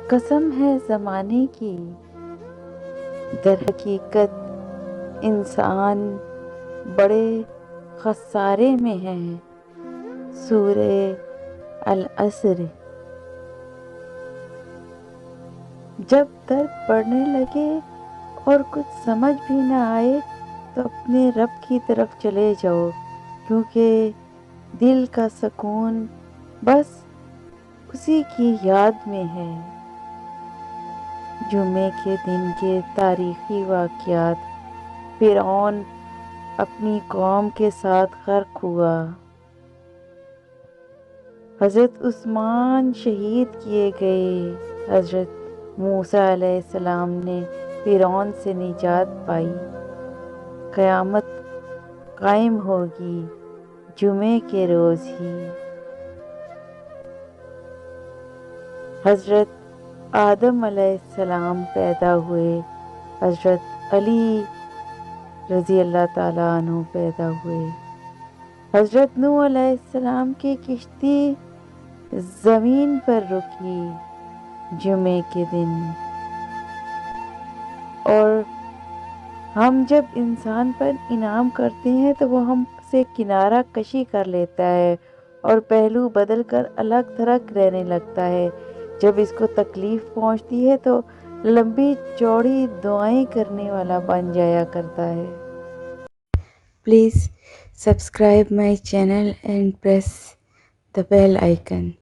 قسم ہے زمانے کی، در حقیقت انسان بڑے خسارے میں ہے۔ سورہ العصر۔ جب درد پڑنے لگے اور کچھ سمجھ بھی نہ آئے تو اپنے رب کی طرف چلے جاؤ، کیونکہ دل کا سکون بس اسی کی یاد میں ہے۔ جمعے کے دن کے تاریخی واقعات۔ فرعون اپنی قوم کے ساتھ غرق ہوا۔ حضرت عثمان شہید کیے گئے۔ حضرت موسیٰ علیہ السلام نے فرعون سے نجات پائی۔ قیامت قائم ہوگی جمعے کے روز ہی۔ حضرت آدم علیہ السلام پیدا ہوئے۔ حضرت علی رضی اللہ تعالیٰ عنہ پیدا ہوئے۔ حضرت نوح علیہ السلام کی کشتی زمین پر رکی جمعے کے دن۔ اور ہم جب انسان پر انعام کرتے ہیں تو وہ ہم سے کنارہ کشی کر لیتا ہے اور پہلو بدل کر الگ تھلگ رہنے لگتا ہے۔ جب اس کو تکلیف پہنچتی ہے تو لمبی چوڑی دعائیں کرنے والا بن جایا کرتا ہے۔ Please subscribe my channel and press the bell icon.